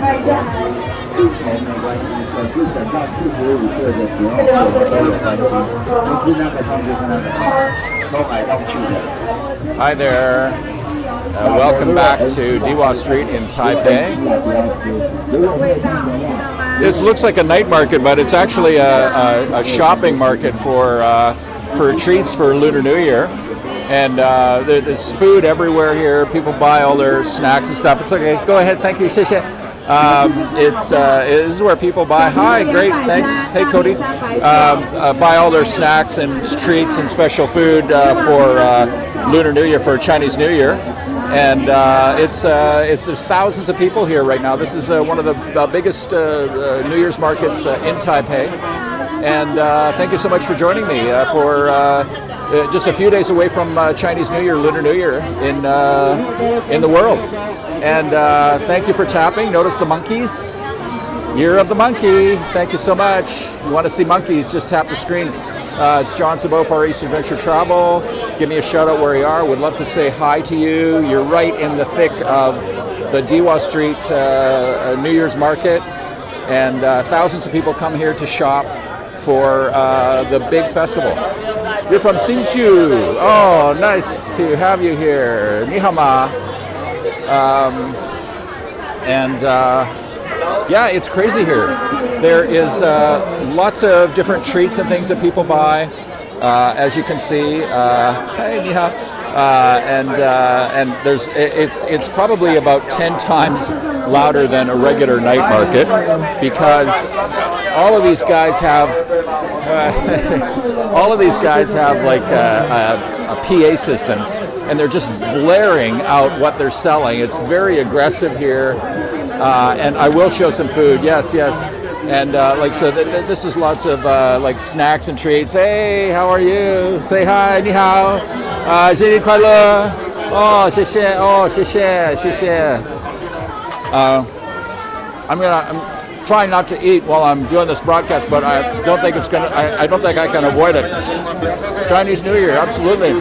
病虫没关系，可是等到45岁的时候都有关系，不是那个痛就是那个痛，动来动去的。Hi there. Welcome back to Dihua Street in Taipei. This looks like a night market, but it's actually a shopping market for treats for Lunar New Year. And there's food everywhere here. People buy all their snacks and stuff. It's okay. Go ahead. Thank you. 谢谢. This is where people buy. Hi, great, thanks. Hey, Cody. Buy all their snacks and treats and special food for Lunar New Year, for Chinese New Year. And there's thousands of people here right now. This is one of the biggest New Year's markets in Taipei. And thank you so much for joining me for just a few days away from Chinese New Year, Lunar New Year in the world. And thank you for tapping. Notice the monkeys. Year of the monkey. Thank you so much. You want to see monkeys, just tap the screen. It's John Sabo, FarEastAdvTravl. Give me a shout out where you are. Would love to say hi to you. You're right in the thick of the Dihua Street New Year's market. And thousands of people come here to shop for the big festival. You're from Hsinchu. Oh, nice to have you here. Ni hao ma. Yeah, it's crazy here. There is lots of different treats and things that people buy, as you can see. Hey, ni hao. And it's probably about 10 times louder than a regular night market, because all of these guys have like PA systems, and they're just blaring out what they're selling. It's very aggressive here, and I will show some food. Yes. And this is lots of like snacks and treats. Hey, how are you? Say hi, ni hao. 新年快乐. Oh, 谢谢. Oh, 谢谢. I'm trying not to eat while I'm doing this broadcast, but I don't think I can avoid it. Chinese New Year, absolutely,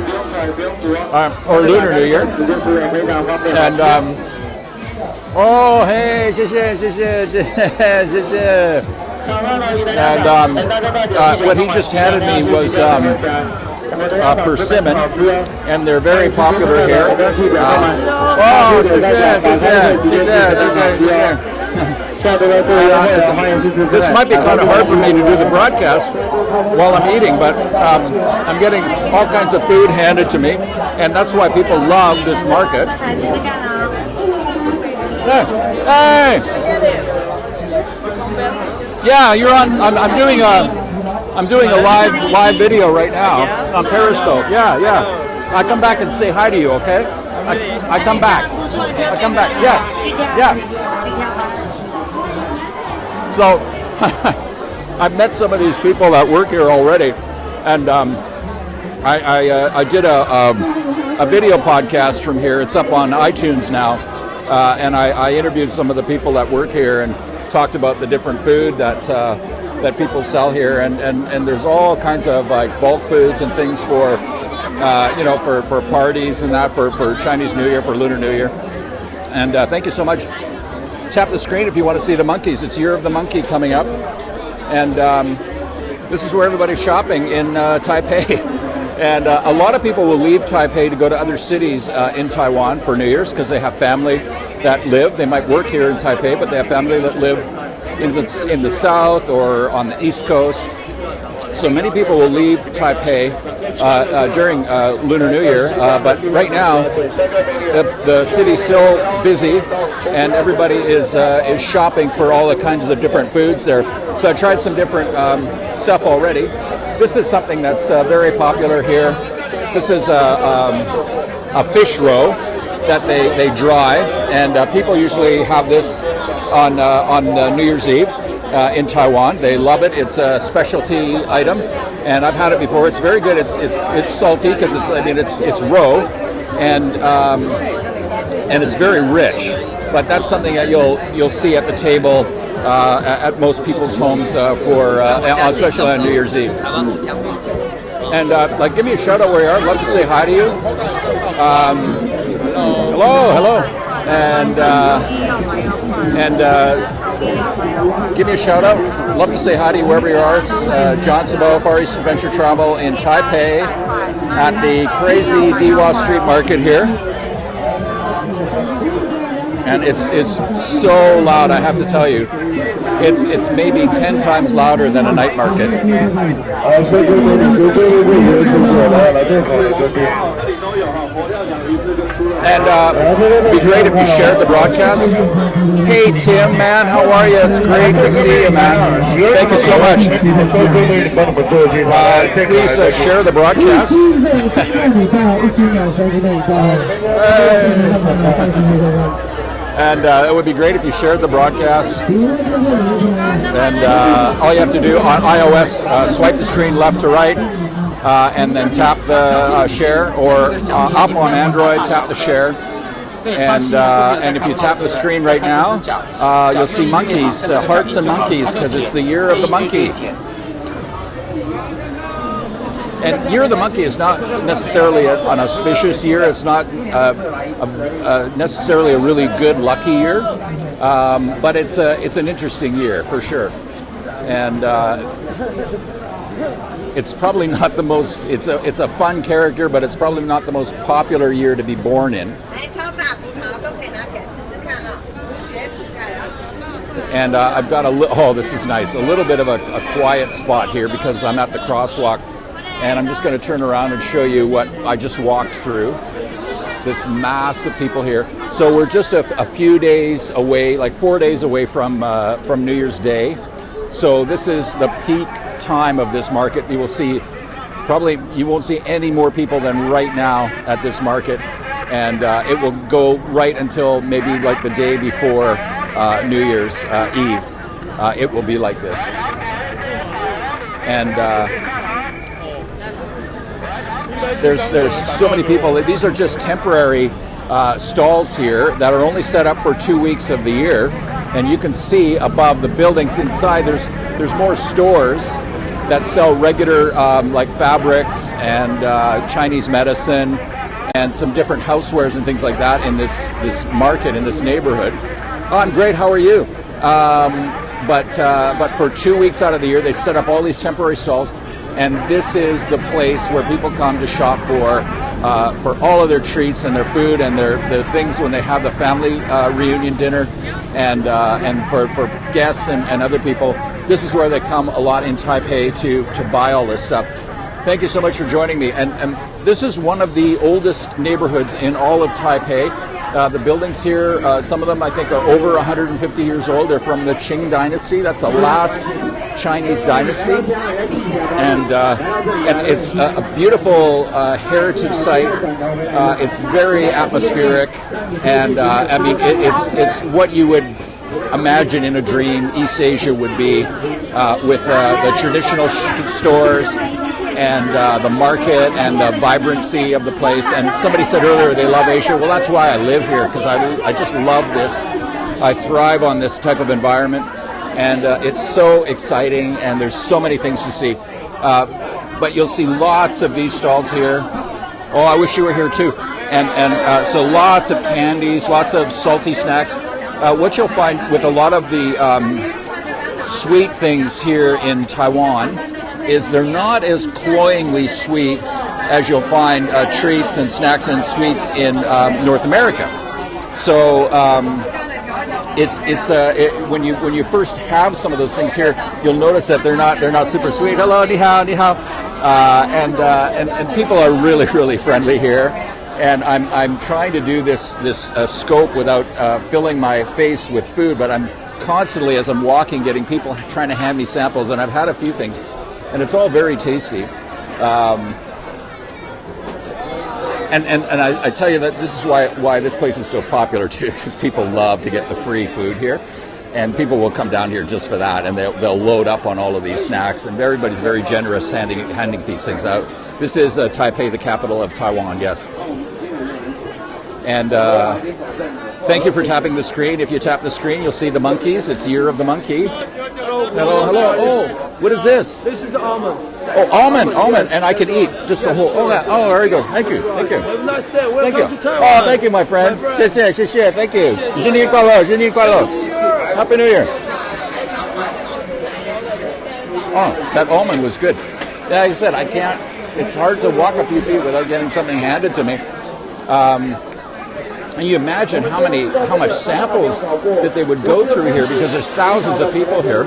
or Lunar New Year. And oh, hey, 谢谢. And what he just handed me was persimmon, and they're very popular here. Oh, 谢谢. This might be kind of hard for me to do the broadcast while I'm eating, but I'm getting all kinds of food handed to me, and that's why people love this market. Hey! Yeah, you're on. I'm doing a live video right now on Periscope. Yeah. I come back and say hi to you, okay? I come back. Yeah. So I've met some of these people that work here already, and I did a video podcast from here. It's up on iTunes now, and I interviewed some of the people that work here and talked about the different food that people sell here, and there's all kinds of like bulk foods and things for for parties and that, for Chinese New Year, for Lunar New Year. And thank you so much. Tap the screen if you want to see the monkeys. It's Year of the Monkey coming up, and this is where everybody's shopping in Taipei. And a lot of people will leave Taipei to go to other cities in Taiwan for New Year's, because they have family that live. They might work here in Taipei, but they have family that live in the south or on the east coast. So many people will leave Taipei during Lunar New Year, but right now the city's still busy, and everybody is shopping for all the kinds of different foods there. So I tried some different stuff already. This is something that's very popular here. This is a fish roe that they dry, and people usually have this on New Year's Eve. In Taiwan, they love it. It's a specialty item, and I've had it before. It's very good. It's salty because it's roe, and it's very rich. But that's something that you'll see at the table at most people's homes especially on New Year's Eve. And give me a shout out where you are. I'd love to say hi to you. Hello. And And give me a shout out. Love to say hi to you wherever you are. It's John Sabo, Far East Adventure Travel in Taipei at the crazy Dihua Street Market here. And it's so loud, I have to tell you. It's maybe 10 times louder than a night market. And it'd be great if you shared the broadcast. Hey Tim, man, how are you? It's great to see you, man. Thank you so much. Please share the broadcast. And it would be great if you shared the broadcast. And all you have to do on iOS, swipe the screen left to right, and then tap the share, or up on Android, tap the share. And if you tap the screen right now, you'll see monkeys, hearts and monkeys, because it's the year of the monkey. And Year of the Monkey is not necessarily an auspicious year. It's not necessarily a really good, lucky year, but it's an interesting year for sure. And it's probably not the most. It's a fun character, but it's probably not the most popular year to be born in. And I've got this is nice. A little bit of a quiet spot here because I'm at the crosswalk. And I'm just going to turn around and show you what I just walked through. This mass of people here. So we're just a few days away, like 4 days away from New Year's Day. So this is the peak time of this market. You will see, you won't see any more people than right now at this market. And it will go right until maybe like the day before New Year's Eve. It will be like this. And there's so many people. These are just temporary stalls here that are only set up for 2 weeks of the year, and you can see above the buildings inside there's more stores that sell regular like fabrics and Chinese medicine and some different housewares and things like that in this market, in this neighborhood. Oh, I'm great, how are you? But for 2 weeks out of the year they set up all these temporary stalls. And this is the place where people come to shop for all of their treats and their food and their things when they have the family reunion dinner, and for guests and other people. This is where they come a lot in Taipei to buy all this stuff. Thank you so much for joining me. And this is one of the oldest neighborhoods in all of Taipei. The buildings here, some of them I think are over 150 years old. They're from the Qing dynasty. That's the last Chinese dynasty. And it's a beautiful heritage site. It's very atmospheric. And I mean, it's what you would imagine in a dream East Asia would be, with the traditional stores and the market and the vibrancy of the place. And somebody said earlier they love Asia. Well, that's why I live here, because I just love this. I thrive on this type of environment, and it's so exciting, and there's so many things to see. But you'll see lots of these stalls here. Oh, I wish you were here too. And so lots of candies, lots of salty snacks. What you'll find with a lot of the sweet things here in Taiwan is they're not as cloyingly sweet as you'll find treats and snacks and sweets in North America. So when you first have some of those things here, you'll notice that they're not super sweet. Hello, ni hao, ni hao, and people are really friendly here. And I'm trying to do this scope without filling my face with food, but I'm constantly, as I'm walking, getting people trying to hand me samples, and I've had a few things. And it's all very tasty. And I tell you that this is why this place is so popular too, because people love to get the free food here. And people will come down here just for that, and they'll load up on all of these snacks, and everybody's very generous handing these things out. This is Taipei, the capital of Taiwan, yes. And thank you for tapping the screen. If you tap the screen, you'll see the monkeys. It's Year of the Monkey. Hello. Oh, what is this? This is almond. Oh, almond, and I can eat just a whole. Oh, there you go. Thank you. Have a nice day. Thank you. Welcome to Taiwan. Oh, thank you, my friend. 谢谢. Thank you. 新年快乐. Happy New Year. Oh, that almond was good. Yeah, like I said, I can't. It's hard to walk a few feet without getting something handed to me. And you imagine how much samples that they would go through here, because there's thousands of people here.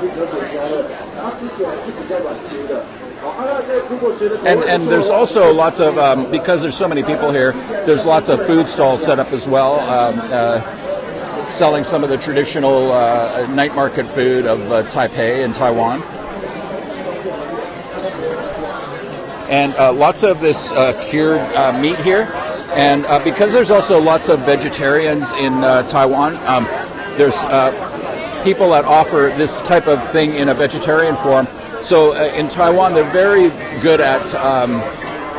And there's also lots of, because there's so many people here, there's lots of food stalls set up as well, selling some of the traditional night market food of Taipei and Taiwan. And lots of this cured meat here. And because there's also lots of vegetarians in Taiwan, there's people that offer this type of thing in a vegetarian form. So in Taiwan, they're very good at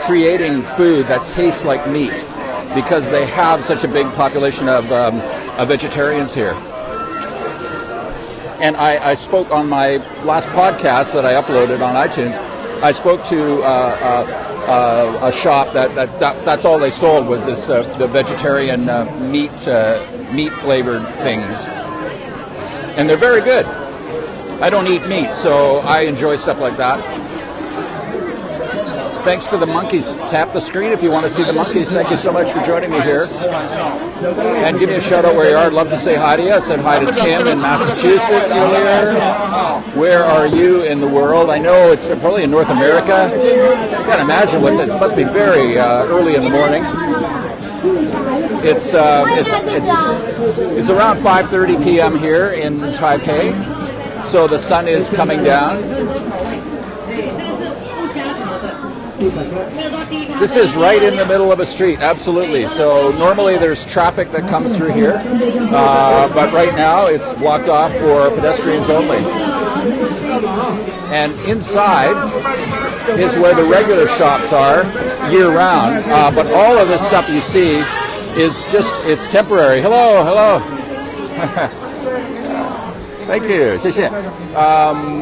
creating food that tastes like meat, because they have such a big population of vegetarians here. And I spoke on my last podcast that I uploaded on iTunes. I spoke to a shop that's all they sold was this the vegetarian meat flavored things, and they're very good. I don't eat meat, so I enjoy stuff like that. Thanks to the monkeys. Tap the screen if you want to see the monkeys. Thank you so much for joining me here. And give me a shout out where you are. I'd love to say hi to you. I said hi to Tim in Massachusetts earlier. Where are you in the world? I know it's probably in North America. I can't imagine what it must be very early in the morning. It's around 5:30 p.m. here in Taipei. So the sun is coming down. This is right in the middle of a street, absolutely. So normally there's traffic that comes through here, but right now it's blocked off for pedestrians only. And inside is where the regular shops are year-round, but all of this stuff you see is it's temporary. Hello, hello. Thank you. 谢谢.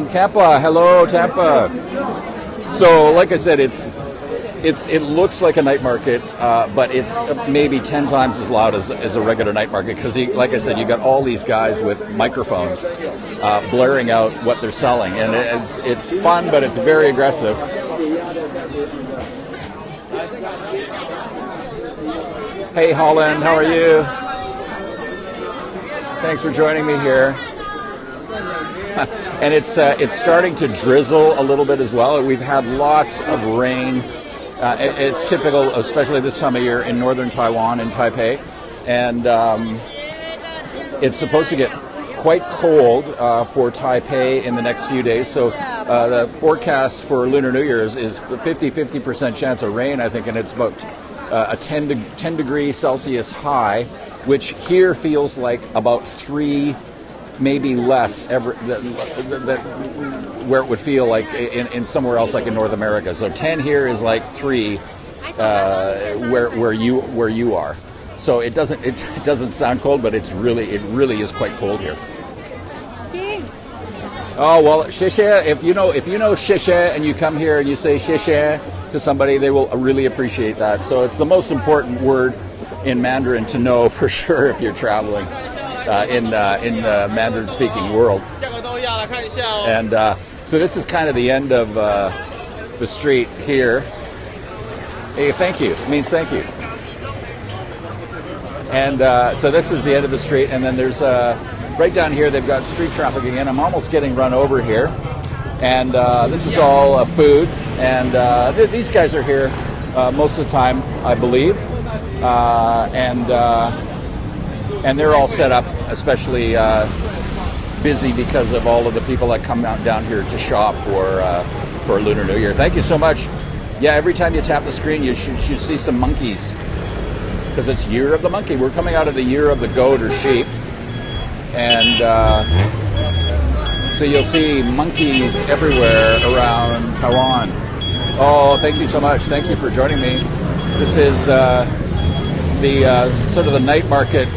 Tampa, hello, Tampa. So, like I said, it looks like a night market, but it's maybe 10 times as loud as a regular night market, because, like I said, you got all these guys with microphones blaring out what they're selling, and it's fun, but it's very aggressive. Hey, Holland, how are you? Thanks for joining me here. And it's starting to drizzle a little bit as well. We've had lots of rain. It's typical, especially this time of year in northern Taiwan and Taipei. And it's supposed to get quite cold for Taipei in the next few days. So the forecast for Lunar New Year's is 50% chance of rain, I think, and it's about a 10 degree Celsius high, which here feels like about 3, maybe less, where it would feel like in somewhere else, like in North America. So 10 here is like 3 where you are. So it doesn't sound cold, but it really is quite cold here. Oh well, 谢谢. If you know 谢谢and you come here and you say 谢谢 to somebody, they will really appreciate that. So it's the most important word in Mandarin to know for sure if you're traveling in the Mandarin-speaking world. And so this is kind of the end of the street here. Hey, thank you. It means thank you. And so this is the end of the street, and then there's right down here they've got street traffic again. I'm almost getting run over here. And this is all food, and these guys are here most of the time, I believe. And they're all set up, especially busy because of all of the people that come out down here to shop for Lunar New Year. Thank you so much. Yeah, every time you tap the screen, you should see some monkeys, because it's Year of the Monkey. We're coming out of the Year of the Goat or Sheep, and so you'll see monkeys everywhere around Taiwan. Oh, thank you so much. Thank you for joining me. This is the sort of the night market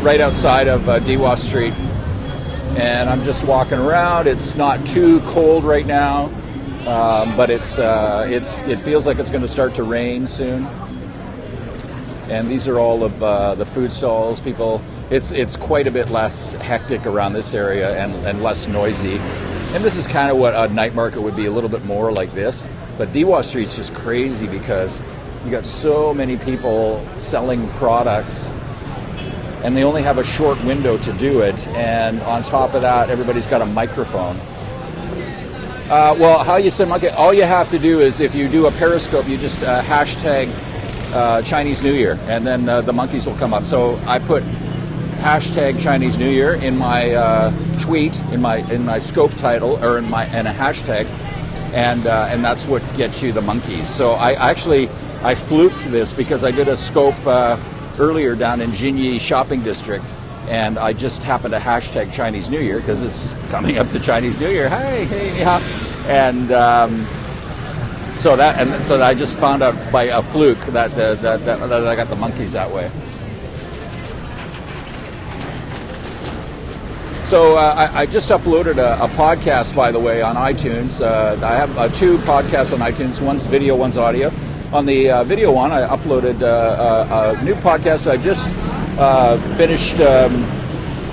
right outside of Dihua Street, and I'm just walking around. It's not too cold right now, but it feels like it's going to start to rain soon. And these are all of the food stalls. People, it's quite a bit less hectic around this area and less noisy. And this is kind of what a night market would be, a little bit more like this. But Dihua Street's just crazy because you got so many people selling products, and they only have a short window to do it. And on top of that, everybody's got a microphone. Well, how you say monkey? All you have to do is, if you do a Periscope, you just hashtag Chinese New Year, and then the monkeys will come up. So I put hashtag Chinese New Year in my tweet, in my scope title, or in a hashtag, and that's what gets you the monkeys. So I fluked this because I did a scope earlier down in Jinyi shopping district, and I just happened to hashtag Chinese New Year because it's coming up to Chinese New Year. Hey, yeah. And so I just found out by a fluke that I got the monkeys that way. So I just uploaded a podcast, by the way, on iTunes. I have 2 podcasts on iTunes. One's video, one's audio. On the video one, I uploaded a new podcast I just finished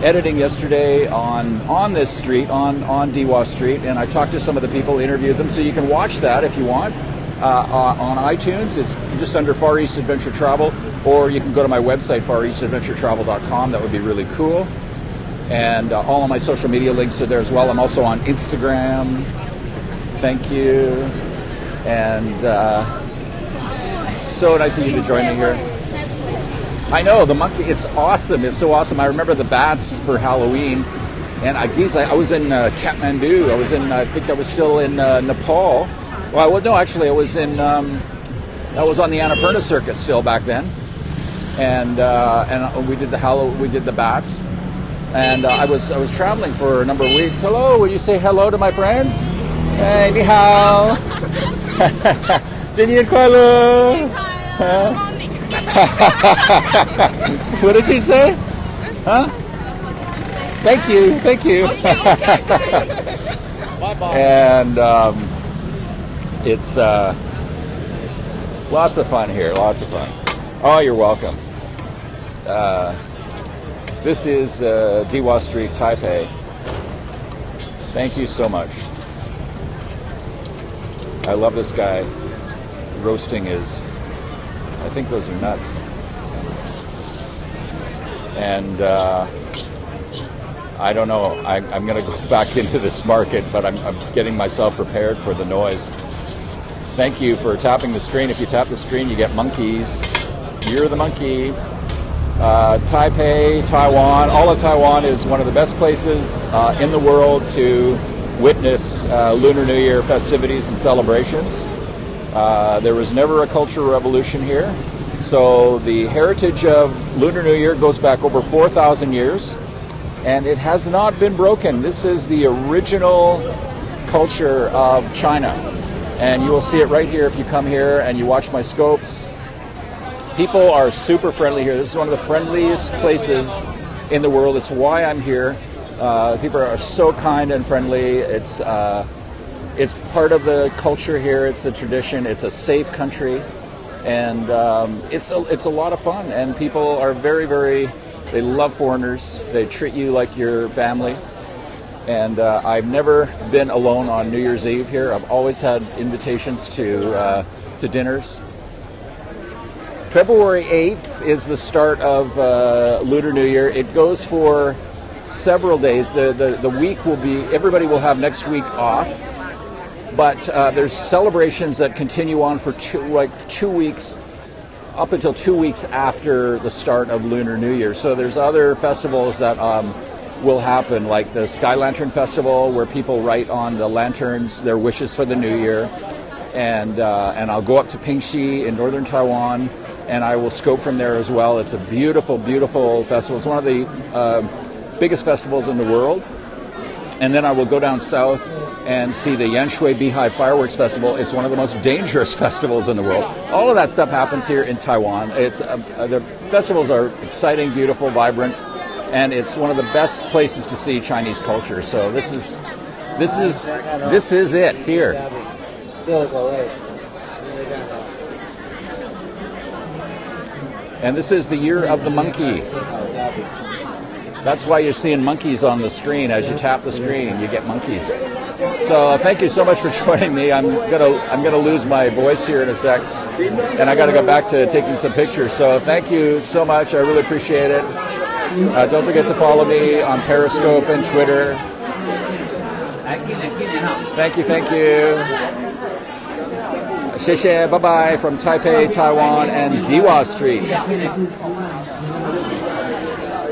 editing yesterday on this street, on Dihua Street, and I talked to some of the people, interviewed them, so you can watch that if you want on iTunes. It's just under FarEastAdvTravl, or you can go to my website, FarEastAdvTravl.com. That would be really cool. And all of my social media links are there as well. I'm also on Instagram. Thank you. And so nice of you to join me here. I know, the monkey, it's awesome. It's so awesome. I remember the bats for Halloween. And I was in Kathmandu. I think I was still in Nepal. Well, no, actually, I was on the Annapurna circuit still back then. And we did the bats. And I was traveling for a number of weeks. Hello, will you say hello to my friends? Hey, ni hao. 新年快乐. What did you say? Huh? Thank you. And it's lots of fun here, lots of fun. Oh, you're welcome. This is Dihua Street, Taipei. Thank you so much. I love this guy roasting his, I think those are nuts. And I don't know, I'm going to go back into this market, but I'm getting myself prepared for the noise. Thank you for tapping the screen. If you tap the screen, you get monkeys. You're the monkey. Taipei, Taiwan. All of Taiwan is one of the best places in the world to witness Lunar New Year festivities and celebrations. There was never a cultural revolution here. So the heritage of Lunar New Year goes back over 4,000 years, and it has not been broken. This is the original culture of China. And you will see it right here if you come here and you watch my scopes. People are super friendly here. This is one of the friendliest places in the world. It's why I'm here. People are so kind and friendly. It's part of the culture here. It's the tradition. It's a safe country, and it's a lot of fun. And people are very, very. They love foreigners. They treat you like your family. And I've never been alone on New Year's Eve here. I've always had invitations to dinners. February 8th is the start of Lunar New Year. It goes for several days. The week will be, everybody will have next week off, but there's celebrations that continue on for 2 weeks, up until 2 weeks after the start of Lunar New Year. So there's other festivals that will happen, like the Sky Lantern Festival, where people write on the lanterns their wishes for the New Year, and I'll go up to Pingxi in northern Taiwan, and I will scope from there as well. It's a beautiful, beautiful festival. It's one of the biggest festivals in the world. And then I will go down south and see the Yanshui Beehive Fireworks Festival. It's one of the most dangerous festivals in the world. All of that stuff happens here in Taiwan. The festivals are exciting, beautiful, vibrant, and it's one of the best places to see Chinese culture. So this is it here. And this is the year of the monkey. That's why you're seeing monkeys on the screen. As you tap the screen, you get monkeys. So thank you so much for joining me. I'm gonna lose my voice here in a sec, and I got to go back to taking some pictures. So thank you so much. I really appreciate it. Don't forget to follow me on Periscope and Twitter. Thank you. 谢谢，bye bye from Taipei, Taiwan, and Dihua Street.